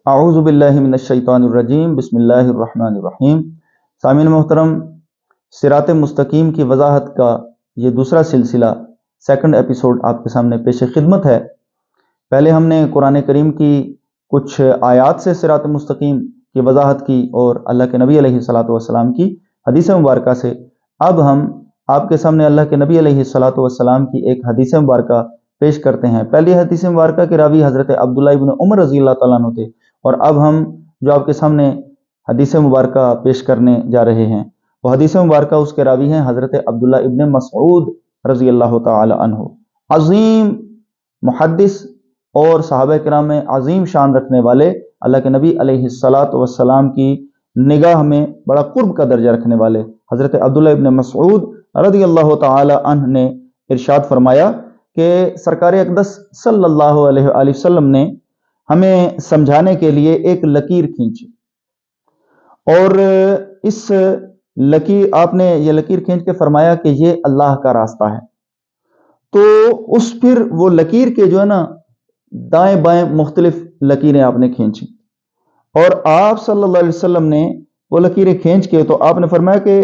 اعوذ باللہ من الشیطان الرجیم بسم اللہ الرحمن الرحیم۔ سامعین محترم، صراط مستقیم کی وضاحت کا یہ دوسرا سلسلہ سیکنڈ ایپیسوڈ آپ کے سامنے پیش خدمت ہے۔ پہلے ہم نے قرآن کریم کی کچھ آیات سے صراط مستقیم کی وضاحت کی اور اللہ کے نبی علیہ الصلاۃ والسلام کی حدیث مبارکہ سے۔ اب ہم آپ کے سامنے اللہ کے نبی علیہ الصلاۃ والسلام کی ایک حدیث مبارکہ پیش کرتے ہیں۔ پہلی حدیث مبارکہ کے راوی حضرت عبداللہ ابن عمر رضی اللہ تعالیٰ عنہ تھے، اور اب ہم جو آپ کے سامنے حدیث مبارکہ پیش کرنے جا رہے ہیں وہ حدیث مبارکہ اس کے راوی ہیں حضرت عبداللہ ابن مسعود رضی اللہ تعالی عنہ، عظیم محدث اور صحابہ کرام میں عظیم شان رکھنے والے، اللہ کے نبی علیہ الصلاۃ والسلام کی نگاہ میں بڑا قرب کا درجہ رکھنے والے حضرت عبداللہ ابن مسعود رضی اللہ تعالی عنہ نے ارشاد فرمایا کہ سرکار اقدس صلی اللہ علیہ وآلہ وسلم نے ہمیں سمجھانے کے لیے ایک لکیر کھینچی، اور اس لکیر آپ نے یہ لکیر کھینچ کے فرمایا کہ یہ اللہ کا راستہ ہے۔ تو اس پھر وہ لکیر کے جو ہے نا دائیں بائیں مختلف لکیریں آپ نے کھینچی، اور آپ صلی اللہ علیہ وسلم نے وہ لکیریں کھینچ کے تو آپ نے فرمایا کہ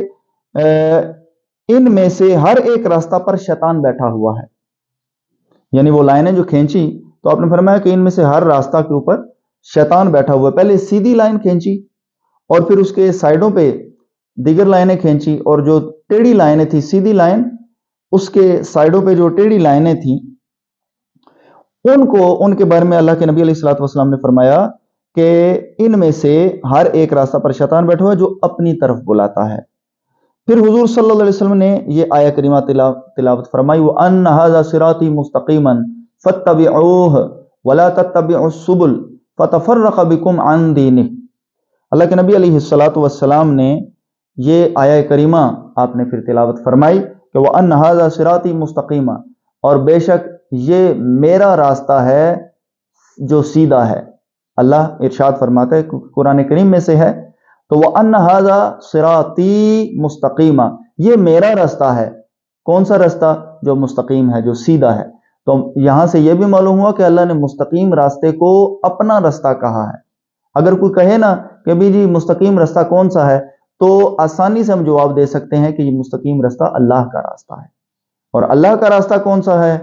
ان میں سے ہر ایک راستہ پر شیطان بیٹھا ہوا ہے۔ یعنی وہ لائنیں جو کھینچی تو آپ نے فرمایا کہ ان میں سے ہر راستہ کے اوپر شیطان بیٹھا ہوا ہے۔ پہلے سیدھی لائن کھینچی اور پھر اس کے سائڈوں پہ دیگر لائنیں کھینچی، اور جو ٹیڑھی لائنیں تھیں، سیدھی لائن اس کے سائڈوں پہ جو ٹیڑھی لائنیں تھیں ان کے بارے میں اللہ کے نبی علیہ الصلوۃ والسلام نے فرمایا کہ ان میں سے ہر ایک راستہ پر شیطان بیٹھا ہوا ہے جو اپنی طرف بلاتا ہے۔ پھر حضور صلی اللہ علیہ وسلم نے یہ آیہ کریمہ تلاوت فرمائی، وَأَنَّ هَذَا صِرَاطِي مُسْتَقِيمًا فَاتَّبِعُوهُ وَلَا تَتَّبِعُوا السُّبُلَ فَتَفَرَّقَ بِكُمْ عَنْ دِينِهِ۔ اللہ کے نبی علیہ الصلوۃ والسلام نے یہ آیہ کریمہ آپ نے پھر تلاوت فرمائی کہ وَأَنَّ هَذَا صِرَاطِي مُسْتَقِيمًا، اور بے شک یہ میرا راستہ ہے جو سیدھا ہے۔ اللہ ارشاد فرماتا ہے قرآن کریم میں سے ہے، تو وَأَنَّ هَذَا صِرَاطِي مُسْتَقِيمًا، یہ میرا راستہ ہے۔ کون سا راستہ؟ جو مستقیم ہے، جو سیدھا ہے۔ تو یہاں سے یہ بھی معلوم ہوا کہ اللہ نے مستقیم راستے کو اپنا راستہ کہا ہے۔ اگر کوئی کہے نا کہ بھی جی مستقیم راستہ کون سا ہے، تو آسانی سے ہم جواب دے سکتے ہیں کہ یہ مستقیم راستہ اللہ کا راستہ ہے۔ اور اللہ کا راستہ کون سا ہے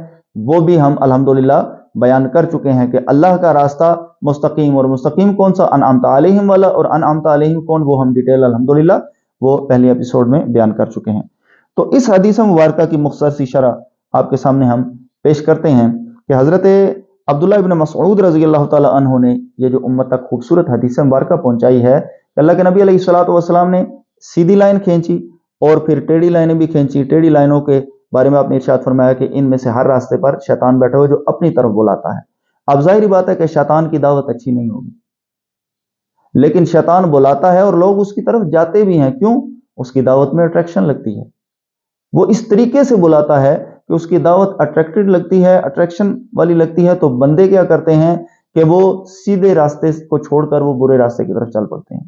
وہ بھی ہم الحمدللہ بیان کر چکے ہیں کہ اللہ کا راستہ مستقیم، اور مستقیم کون سا؟ انعمت علیہم والا، اور انعمت علیہم کون وہ ہم ڈیٹیل الحمدللہ وہ پہلے ایپیسوڈ میں بیان کر چکے ہیں۔ تو اس حدیث مبارکہ کی مختصر سی شرح آپ کے سامنے ہم پیش کرتے ہیں کہ حضرت عبداللہ ابن مسعود رضی اللہ تعالی عنہ نے یہ جو امت تک خوبصورت حدیث مبارکہ پہنچائی ہے کہ اللہ کے نبی علیہ الصلوۃ والسلام نے سیدھی لائن کھینچی اور پھر ٹیڑھی لائنیں بھی کھینچی۔ ٹیڑھی لائنوں کے بارے میں آپ نے ارشاد فرمایا کہ ان میں سے ہر راستے پر شیطان بیٹھا ہوا جو اپنی طرف بلاتا ہے۔ اب ظاہری بات ہے کہ شیطان کی دعوت اچھی نہیں ہوگی، لیکن شیطان بلاتا ہے اور لوگ اس کی طرف جاتے بھی ہیں۔ کیوں؟ اس کی دعوت میں اٹریکشن لگتی ہے۔ وہ اس طریقے سے بلاتا ہے کہ اس کی دعوت اٹریکٹڈ لگتی ہے، اٹریکشن والی لگتی ہے، تو بندے کیا کرتے ہیں کہ وہ سیدھے راستے کو چھوڑ کر وہ برے راستے کی طرف چل پڑتے ہیں۔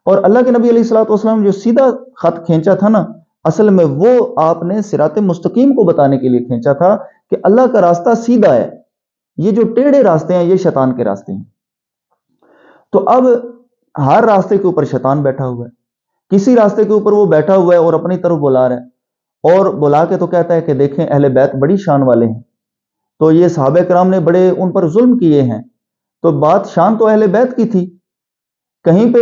اور اللہ کے نبی علیہ الصلوۃ والسلام جو سیدھا خط کھینچا تھا نا، اصل میں وہ آپ نے صراط مستقیم کو بتانے کے لیے کھینچا تھا کہ اللہ کا راستہ سیدھا ہے، یہ جو ٹیڑھے راستے ہیں یہ شیطان کے راستے ہیں۔ تو اب ہر راستے کے اوپر شیطان بیٹھا ہوا ہے، کسی راستے کے اوپر وہ بیٹھا ہوا ہے اور اپنی طرف بلا رہا ہے، اور بلا کے تو کہتا ہے کہ دیکھیں اہل بیت بڑی شان والے ہیں، تو یہ صحابہ کرام نے بڑے ان پر ظلم کیے ہیں۔ تو بات شان تو اہل بیت کی تھی، کہیں پہ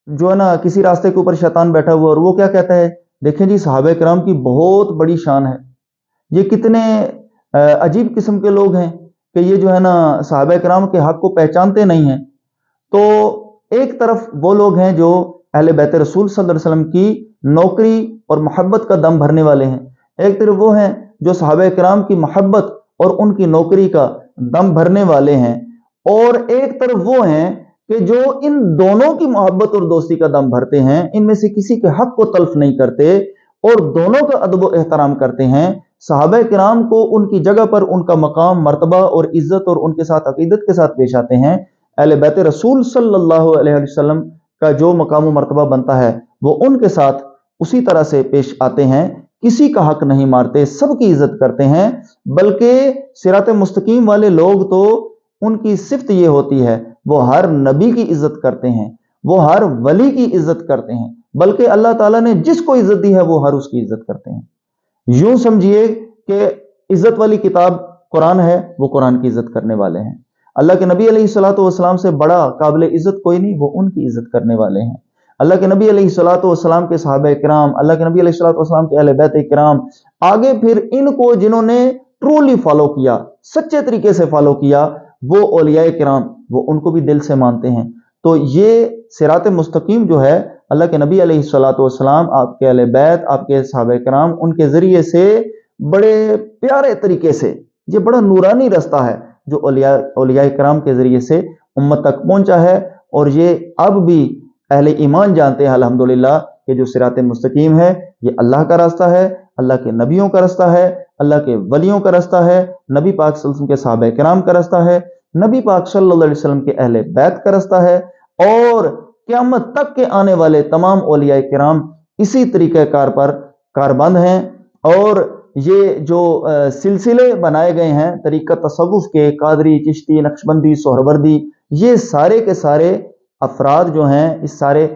جو ہے نا کسی راستے کے اوپر شیطان بیٹھا ہوا اور وہ کیا کہتا ہے، دیکھیں جی صحابہ کرام کی بہت بڑی شان ہے، یہ کتنے عجیب قسم کے لوگ ہیں کہ یہ جو ہے نا صحابہ کرام کے حق کو پہچانتے نہیں ہیں۔ تو ایک طرف وہ لوگ ہیں جو اہل بیت رسول صلی اللہ علیہ وسلم کی نوکری اور محبت کا دم بھرنے والے ہیں، ایک طرف وہ ہیں جو صحابہ کرام کی محبت اور ان کی نوکری کا دم بھرنے والے ہیں، اور ایک طرف وہ ہیں کہ جو ان دونوں کی محبت اور دوستی کا دم بھرتے ہیں، ان میں سے کسی کے حق کو تلف نہیں کرتے اور دونوں کا ادب و احترام کرتے ہیں۔ صحابہ کرام کو ان کی جگہ پر ان کا مقام، مرتبہ اور عزت اور ان کے ساتھ عقیدت کے ساتھ پیش آتے ہیں۔ اہل بیت رسول صلی اللہ علیہ وسلم کا جو مقام و مرتبہ بنتا ہے وہ ان کے ساتھ اسی طرح سے پیش آتے ہیں، کسی کا حق نہیں مارتے، سب کی عزت کرتے ہیں۔ بلکہ صراط مستقیم والے لوگ تو ان کی صفت یہ ہوتی ہے وہ ہر نبی کی عزت کرتے ہیں، وہ ہر ولی کی عزت کرتے ہیں، بلکہ اللہ تعالیٰ نے جس کو عزت دی ہے وہ ہر اس کی عزت کرتے ہیں۔ یوں سمجھیے کہ عزت والی کتاب قرآن ہے، وہ قرآن کی عزت کرنے والے ہیں۔ اللہ کے نبی علیہ الصلوۃ والسلام سے بڑا قابل عزت کوئی نہیں، وہ ان کی عزت کرنے والے ہیں۔ اللہ کے نبی علیہ الصلوۃ والسلام کے صحابہ کرام، اللہ کے نبی علیہ الصلوۃ والسلام کے اہل بیت کرام، آگے پھر ان کو جنہوں نے ٹرولی فالو کیا، سچے طریقے سے فالو کیا، وہ اولیاء کرام، وہ ان کو بھی دل سے مانتے ہیں۔ تو یہ صراط مستقیم جو ہے، اللہ کے نبی علیہ الصلوۃ والسلام، آپ کے اہل بیت، آپ کے صحابہ کرام، ان کے ذریعے سے بڑے پیارے طریقے سے، یہ بڑا نورانی رستہ ہے جو اولیاء کرام کے ذریعے سے امت تک پہنچا ہے۔ اور یہ اب بھی اہل ایمان جانتے ہیں الحمدللہ کہ جو صراط مستقیم ہے یہ اللہ کا راستہ ہے، اللہ کے نبیوں کا راستہ ہے، اللہ کے ولیوں کا راستہ ہے، نبی پاک صلی اللہ علیہ وسلم کے صحابہ کرام کا راستہ ہے، نبی پاک صلی اللہ علیہ وسلم کے اہل بیت کا راستہ ہے، اور قیامت تک کے آنے والے تمام اولیاء کرام اسی طریقہ کار پر کاربند ہیں۔ اور یہ جو سلسلے بنائے گئے ہیں طریقہ تصوف کے، قادری، چشتی، نقشبندی، سہروردی، یہ سارے کے سارے افراد جو ہیں، اس سارے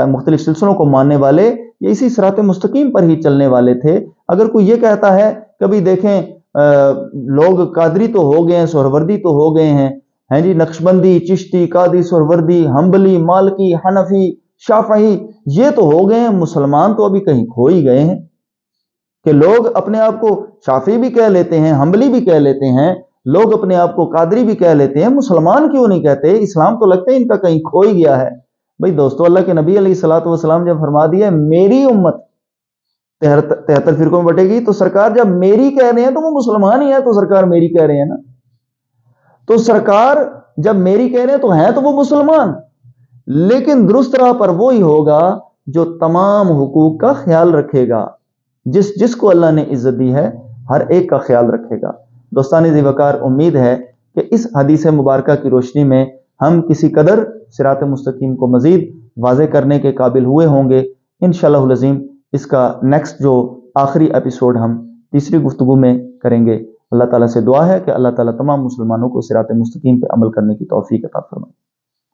مختلف سلسلوں کو ماننے والے، یہ اسی صراط مستقیم پر ہی چلنے والے تھے۔ اگر کوئی یہ کہتا ہے، کبھی دیکھیں لوگ قادری تو ہو گئے ہیں، سہروردی تو ہو گئے ہیں جی، نقشبندی، چشتی، قادری، سہروردی، حنبلی، مالکی، حنفی، شافعی، یہ تو ہو گئے ہیں، مسلمان تو ابھی کہیں کھو ہی گئے ہیں کہ لوگ اپنے آپ کو شافعی بھی کہہ لیتے ہیں، حنبلی بھی کہہ لیتے ہیں، لوگ اپنے آپ کو قادری بھی کہہ لیتے ہیں، مسلمان کیوں نہیں کہتے؟ اسلام تو لگتا ہے ان کا کہیں کھو ہی گیا ہے۔ بھئی دوستو، اللہ کے نبی علیہ الصلوۃ والسلام جب فرما دیا میری امت 73 فرقوں میں بٹے گی، تو سرکار جب میری کہہ رہے ہیں تو وہ مسلمان ہی ہے، تو سرکار میری کہہ رہے ہیں نا، تو سرکار جب میری کہہ رہے ہیں تو ہیں تو وہ مسلمان، لیکن درست راہ پر وہی ہوگا جو تمام حقوق کا خیال رکھے گا، جس کو اللہ نے عزت دی ہے ہر ایک کا خیال رکھے گا۔ دوستان ذی وقار، امید ہے کہ اس حدیث مبارکہ کی روشنی میں ہم کسی قدر صراط مستقیم کو مزید واضح کرنے کے قابل ہوئے ہوں گے۔ انشاءاللہ العظیم اس کا نیکسٹ جو آخری ایپیسوڈ ہم تیسری گفتگو میں کریں گے۔ اللہ تعالیٰ سے دعا ہے کہ اللہ تعالیٰ تمام مسلمانوں کو صراط مستقیم پہ عمل کرنے کی توفیق عطا فرمائے۔